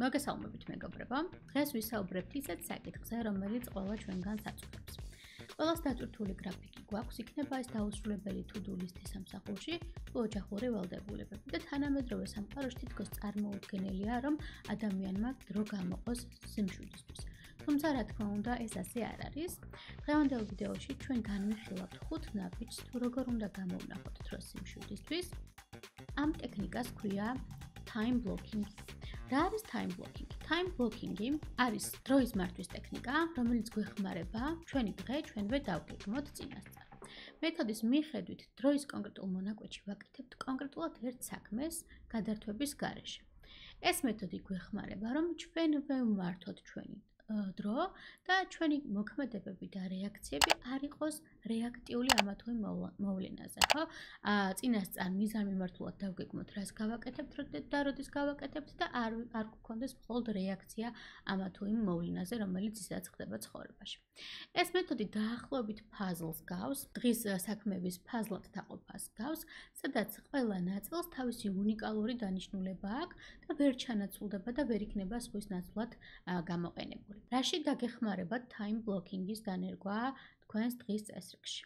მოგესალმებით მეგობრებო. დღეს ვისაუბრებთ ისეთ საკითხზე, რომელიც ყველა ჩვენგანს აწუხებს. ყველას დაწურთული გრაფიკი გვაქვს, იქნება ეს დაუსრულებელი to-do list-ის სამსახურში, თუ ოჯახური ვალდებულებები და თანამედროვე სამყაროში თითქოს წარმოუდგენელია, რომ ადამიანმა დრო გამოყოს სიმშვიდისთვის. თუმცა რა თქმა უნდა, ეს ასე არ არის. დღევანდელ ვიდეოში ჩვენ განვიხილავთ 5 ნაბიჯს, თუ როგორ უნდა გამოვნახოთ დრო სიმშვიდისთვის. ამ ტექნიკას ქვია time blocking. რა არის time blocking? Time blocking-ი არის დროის მართვის ტექნიკა, რომელიც გვეხმარება ჩვენი დღე ჩვენვე დავგეგმოთ წინასწარ. მეთოდის მიხედვით დროის კონკრეტულ მონაკვეთში ვაკეთებთ კონკრეტულად ერთ საქმეს გადართვების გარეშე. ეს მეთოდი გვეხმარება, რომ ჩვენვე ვმართოთ ჩვენი დრო და ჩვენი მოქმედებები და რეაქციები არ იყოს რეაქტიული ამა თუ იმ მოვლენაზე, ხო? წინასწარ მიზანმიმართულად დავგეგმოთ, რას გავაკეთებთ და როდის გავაკეთებთ და არ გქონდეს მხოლოდ რეაქცია ამა თუ იმ მოვლენაზე, რომელიც ისაც ხდება ცხოვრებაში. ეს მეთოდი დაახლოებით puzzle-ს გავს, დღის საქმეების puzzle-ად დაყოფას გავს, სადაც ყველა ნაწილს თავისი უნიკალური დანიშნულება აქვს და ვერ ჩანაცვლდება და ვერ იქნება სხვის ნაცვლად გამოყენებული. რაში დაგეხმარებათ time blocking-ის დანერგვა თქვენს დღის წესრიგში?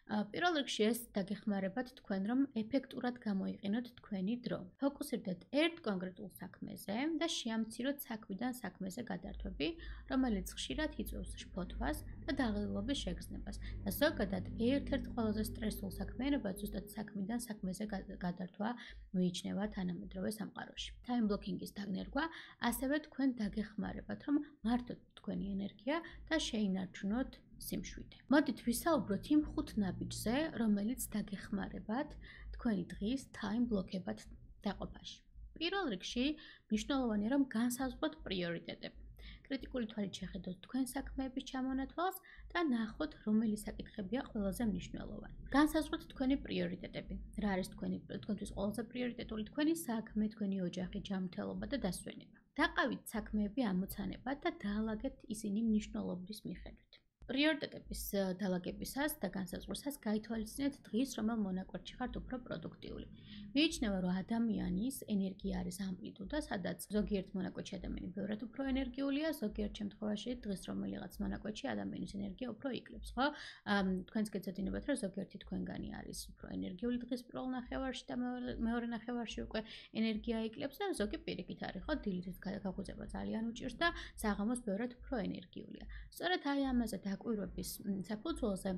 პირველ რიგში ეს დაგეხმარებათ თქვენ, რომ ეფექტურად გამოიყენოთ თქვენი დრო. ფოკუსირდეთ ერთ კონკრეტულ საქმეზე და შეამციროთ საქმიდან საქმეზე გადართვები, რომელიც ხშირად იწვევს შფოთვას და დაღლილობის შეგრძნებას. და ზოგადად ერთ-ერთ ყველაზე სტრესულ საქმიანობას ზუსტად საქმიდან საქმეზე გადართვა მიიჩნევა თანამედროვე სამყაროში. Time blocking-ის დანერგვა ასევე თქვენ დაგეხმარებათ, რომ მართოთ თქვენი ენერგია და შეინარჩუნოთ სიმშვიდე. მოდით ვისაუბროთ იმ 5 ნაბიჯზე, რომელიც დაგეხმარებათ თქვენი დღის time block-ებად დაყოფაში. პირველ რიგში მნიშვნელოვანია, რომ განსაზღვროთ პრიორიტეტები. კრიტიკული თვალით შეხედოთ თქვენ საქმეების ჩამონათვალს და ნახოთ, რომელი საკითხებია ყველაზე მნიშვნელოვანი. განსაზღვროთ თქვენი პრიორიტეტები. რა არის თქვენთვის ყველაზე პრიორიტეტული თქვენი საქმე, თქვენი ოჯახი, ჯანმრთელობა და დასვენება. დაყავით საქმეები ამოცანებად და დაალაგეთ ისინი მნიშვნელობის მიხედვით. პრიორიტეტების დალაგებისას და განსაზღვრისას გაითვალისწინეთ დღის რომელ მონაკვეთში ხართ უფრო პროდუქტიული. მიიჩნევა, რომ ადამიანის ენერგია არის ამპლიტუდა, სადაც ზოგიერთ მონაკვეთში ადამიანი ბევრად უფრო ენერგიულია, ზოგიერთ შემთხვევაში დღის რომელიღაც მონაკვეთში ადამიანის ენერგია უფრო იკლებს, ხო? თქვენც გეცოდინებათ, რომ ზოგიერთი თქვენგანი არის უფრო ენერგიული დღის პირველ ნახევარში და მეორე ნახევარში უკვე ენერგია იკლებს და ზოგი პირიქით არის, ხო? დილით გაღვიძება ძალიან უჭირს და საღამოს ბევრად უფრო ენერგიულია. სწორედ აი ამაზე დაკვირვების საფუძველზე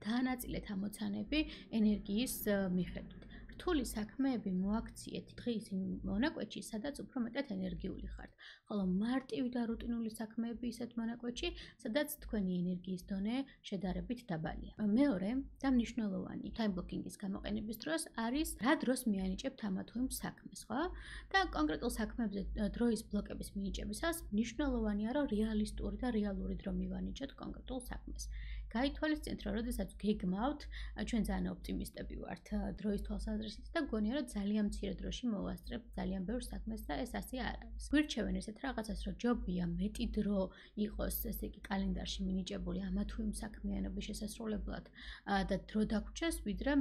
დაანაწილეთ ამოცანები ენერგიის მიხედვით. რთული საქმეები მოაქციეთ დღის მონაკვეთში, სადაც უფრო მეტად ენერგიული ხართ, ხოლო მარტივი და რუტინული საქმეები ისეთ მონაკვეთში, სადაც თქვენი ენერგიის დონე შედარებით დაბალია. მეორე და მნიშვნელოვანი time blocking-ის გამოყენების დროს არის რა დროს მიანიჭებთ ამა თუ იმ საქმეს, ხო? და კონკრეტულ საქმეებზე დროის ბლოკების მინიჭებისას მნიშვნელოვანია, რომ რეალისტური და რეალური დრო მივანიჭოთ კონკრეტულ საქმეს. გაითვალისწინეთ, რომ როდესაც გეგმავთ, ჩვენ ძალიან ოპტიმისტები ვართ დროის თვალსაზრისით და გონია, რომ ძალიან მცირე დროში მოვასწრებთ ძალიან ბევრ საქმეს და ეს ასე არ არის. გვირჩევენ ესეთ რაღაცას, რომ ჯობია მეტი დრო იყოს, ესე იგი კალენდარში მინიჭებული ამა თუ იმ საქმიანობის შესასრულებლად და დრო დაგვრჩეს, ვიდრე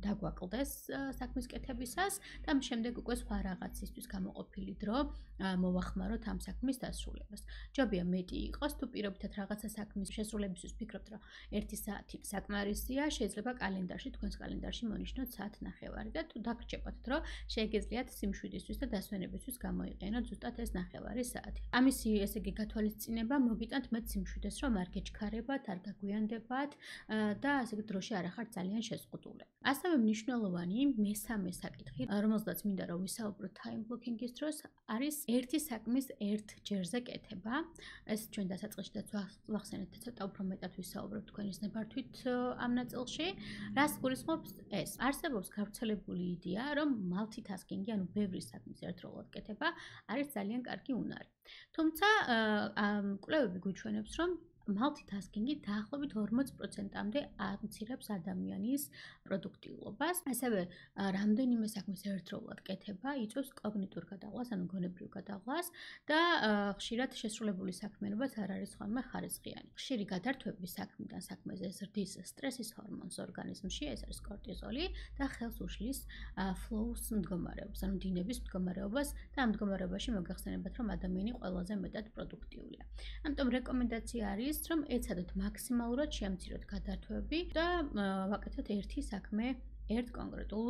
დაგვაკლდეს საქმის კეთებისას და შემდეგ უკვე სხვა რაღაცისთვის გამოყოფილი დრო მოვახმაროთ ამ საქმის დასრულებას. ჯობია მეტი იყოს, თუ პირობითად რაღაცა საქმის შესრულებისთვის ფიქრობთ, რომ 1 საათი საკმარისია, შეიძლება კალენდარში, თქვენს კალენდარში მონიშნოთ საათნახევარი და თუ დაგრჩებათ დრო, შეგეძლიათ სიმშვიდისთვის და დასვენებისთვის გამოიყენოთ ზუსტად ეს ნახევარი საათი. ამისი ესე იგი გათვალისწინება მოგიტანთ მეტ სიმშვიდეს, რომ არ გეჩქარებათ, არ გაგვიანდებათ და ასე იგი დროში არ ახართ ძალიან შეზღუდულები. ასევე მნიშვნელოვანი მესამე საკითხი, რომელზედაც მინდა რომ ვისაუბროთ time blocking-ის დროს, არის ერთი საქმის ერთ ჯერზე კეთება. ეს ჩვენ დასაწყისშიდაც ვახსენეთ და ცოტა უფრო მეტად ვისაუბრებთ თქვენის ნებართვით ამ ნაწილში. რას გულისხმობს ეს? არსებობს გავრცელებული იდეა, რომ multitasking-ი, ანუ ბევრი საქმის ერთდროულად კეთება, არის ძალიან კარგი უნარი. თუმცა კვლევები გვიჩვენებს, რომ multitasking-ი დაახლოებით 40%-მდე ამცირებს ადამიანის პროდუქტიულობას. ასევე რამდენიმე საქმის ერთდროულად კეთება იწვევს კოგნიტურ გადაღვლას, ანუ გონებრივ გადაღვლას და ხშირად შესრულებული საქმიანობაც არ არის ხოლმე ხარისხიანი. ხშირი გადართვები საქმიდან საქმეზე ზრდის სტრესის ჰორმონს ორგანიზმში, ეს არის კორტიზოლი და ხელს უშლის flow-ს მდგომარეობას, ანუ დინების მდგომარეობას და ამ მდგომარეობაში მოგახსენებათ, რომ ადამიანი ყველაზე მეტად პროდუქტიულია. ამიტომ რეკომენდაცია არის, რომ ეცადოთ მაქსიმალურად შეამციროთ გადართვები და ვაკეთოთ ერთი საქმე ერთ კონკრეტულ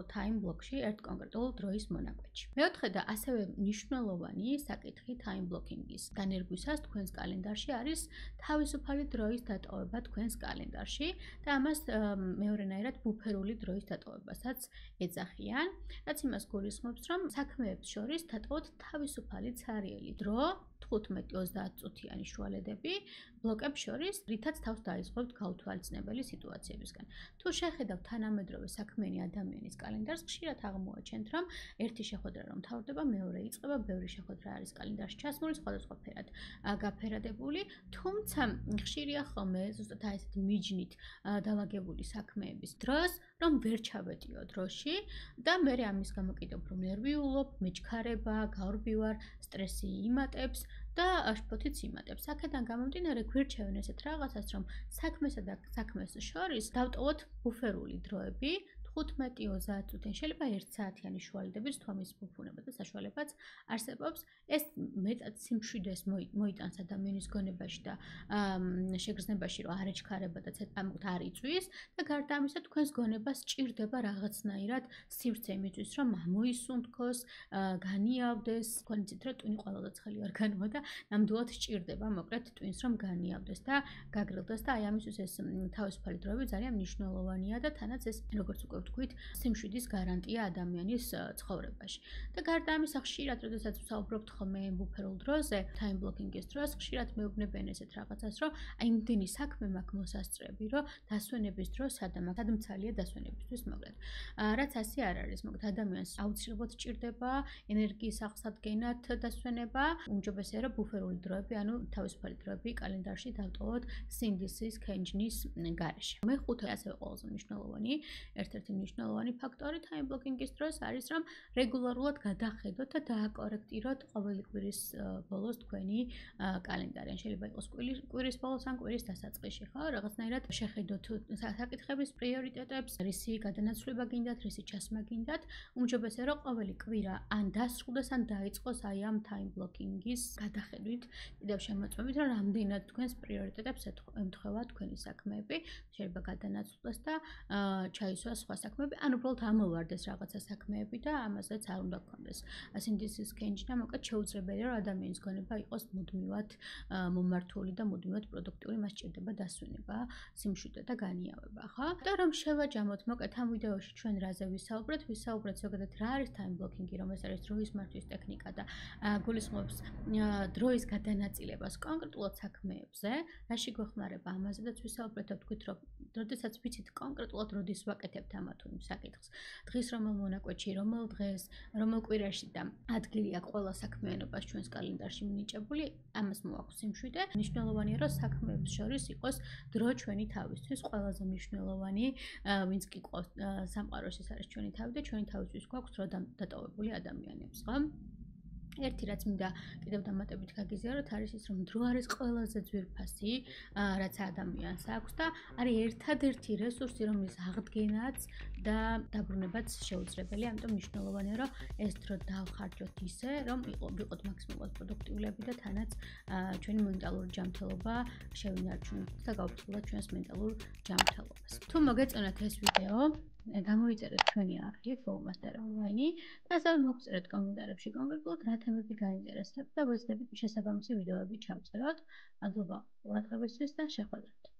time block-ში, ერთ კონკრეტულ დროის მონაკვეთში. მეოთხე და ასევე მნიშვნელოვანი საკითხი time blocking-ის დანერგვისას თქვენს კალენდარში არის თავისუფალი დროის დატოვება თქვენს კალენდარში და ამას მეორენაირად ბუფერული დროის დატოვებასაც ეძახიან, რაც იმას გულისხმობს, რომ საქმეებს შორის დატოვოთ თავისუფალი ცარიელი დრო 15-30 წუთიანი შუალედები ბლოკებს შორის, რითაც თავს დაიწყებთ გაუთვალისწინებელი სიტუაციებისგან. თუ შეხედავთ თანამედროვე საქმიანი ადამიანის კალენდარს, ხშირად აღმოაჩენთ, რომ ერთი შეხვედრა რომ თავდება, მეორე იწყება, ბევრი შეხვედრა არის კალენდარში ჩასმული, სხვადასხვა ფერად გავაფერადებული, თუმცა ხშირია ხოლმე ზუსტად აი ესეთი მიჯნით დავაგებული საქმეების დროს, რომ ვერ ჩავეტიო დროში და მე ამის გამო კიდევ უფრო ნერვიულობ, მეჩქარება, გავრბივარ, სტრესი იმატებს და შფოთიც იმატებს. აქედან გამომდინარე გვირჩევენ ესეთ რაღაცას, რომ საქმესა და საქმეს შორის დავტოვოთ ბუფერული დროები 15-30 წუთი, შეიძლება 1 საათიანი შუალედების თომის ბუფუნება და საშუალებაც არსებობს. ეს მეტად სიმშვიდეს მოიტანს ადამიანის გონებაში და შეგრძნებაში, რომ არ ეჩქარება და ცოტა არ იწვის და გარდა ამისა თქვენს გონებას ჭირდება რაღაცნაირად სივრცე იმისთვის, რომ ამოისუნთქოს, განიავდეს, თქვენ იცით, რომ ტვინი ყველაზე ცხელი ორგანოა და ნამდვილად სჭირდება მოკლედ ტვინს რომ განიავდეს და გაგრილდეს და აი ამისთვის ეს თავისუფალი დროები ძალიან მნიშვნელოვანია და თანაც ეს როგორც უკვე ვთქვით, სიმშვიდის გარანტია ადამიანის ცხოვრებაში. და გარდა ამისა, ხშირად, როდესაც ვსაუბრობთ ხოლმე ბუფერულ დროზე, time blocking-ის დროს, ხშირად მეუბნებიან ესეთ რაღაცას, რომ აი იმდენი საქმე მაქვს მოსასწრები, რომ დასვენების დროს სადამცალია დასვენებისთვის მოკლედ. რაც ასე არ არის, მოკლედ ადამიანს აუცილებლად სჭირდება ენერგიის აღსადგენად დასვენება, უმჯობესია რომ ბუფერული დროები, ანუ თავისუფალი დროები კალენდარში დავტოვოთ სინდისის ქენჯნის გარეშე. მეხუთე ასევე ყველაზე მნიშვნელოვანი, ერთ-ერთი მნიშვნელოვანი ფაქტორი time blocking-ის დროს არის, რომ რეგულარულად გადახედოთ და დააკორექტიროთ ყოველი კვირის ბოლოს თქვენი კალენდარი. შეიძლება იყოს კვირის ბოლოს ან კვირის დასაწყისში, ხო? რაღაცნაირად შეხედოთ საკითხების პრიორიტეტებს, რისი გადანაცვლება გინდათ, რისი ჩასმა გინდათ. უმჯობესია რომ ყოველი კვირა ან დასრულდეს, ან დაიწყოს აი ამ time blocking-ის გადახედვით, კიდევ შემოწმებით, რომ რამდენად თქვენს პრიორიტეტებს ემთხვევა თქვენი საქმეები, შეიძლება გადანაცვლდეს და ჩაისვას სხვა საქმეები, ან უბრალოდ ამოვარდეს რაღაცა საქმეები და ამასაც არ უნდა გქონდეს სინდისის ქენჯი და მოკლედ შეუძლებელია რომ ადამიანის გონება იყოს მუდმივად მომართული და მუდმივად პროდუქტიული, მას სჭირდება დასვენება, სიმშვიდე და განიავება, ხო? და რომ შევაჯამოთ მოკლედ ამ ვიდეოში ჩვენ რაზე ვისაუბრეთ ზოგადად რა არის time blocking-ი, რომ ეს არის დროის მართვის ტექნიკა და გულისხმობს დროის გადანაწილებას კონკრეტულად საქმეებზე, რაში გვეხმარება ამაზედაც ვისაუბრეთ და ვთქვით, რომ როდესაც ვიცით კონკრეტულად როდის ვაკეთებთ ამა თუ იმ საკითხს, დღის რომელ მონაკვეთში, რომელ დღეს, რომელ კვირაში და ადგილი აქვს ყველა საქმიანობას ჩვენს კალენდარში მინიჭებული, ამას მოაქვს სიმშვიდე. მნიშვნელოვანია, რომ საქმეებს შორის იყოს დრო ჩვენი თავისთვის, ყველაზე მნიშვნელოვანი, ვინც კი ყავს სამყაროში ეს არის ჩვენი თავი და ჩვენი თავისთვის გვაქვს დრო დატოვებული ადამიანებს, ხო? ერთი რაც მინდა კიდევ დამატებით გაგიზიაროთ არის ის, რომ დრო არის ყველაზე ძვირფასი, რაც ადამიანს აქვს და არის ერთადერთი რესურსი, რომლის აღდგენაც და დაბრუნებაც შეუძლებელია, ამიტომ მნიშვნელოვანია, რომ ეს დრო დავხარჯოთ ისე, რომ ვიყოთ მაქსიმალურად პროდუქტიულები და თანაც ჩვენი მენტალური ჯანმრთელობა შევინარჩუნოთ და გავფრთხილოთ ჩვენს მენტალურ ჯანმრთელობას. თუ მოგეწონათ ეს ვიდეო, გამოიწერეთ ჩვენი არხით Bowmaster Online და ასევე მოგწერეთ კომენტარებში კონკრეტულად რა თემები გაინტერესებთ და ვეცდებით შესაბამისი ვიდეოები ჩავწეროთ. მადლობა ყურადღებისთვის და შეხვედრით.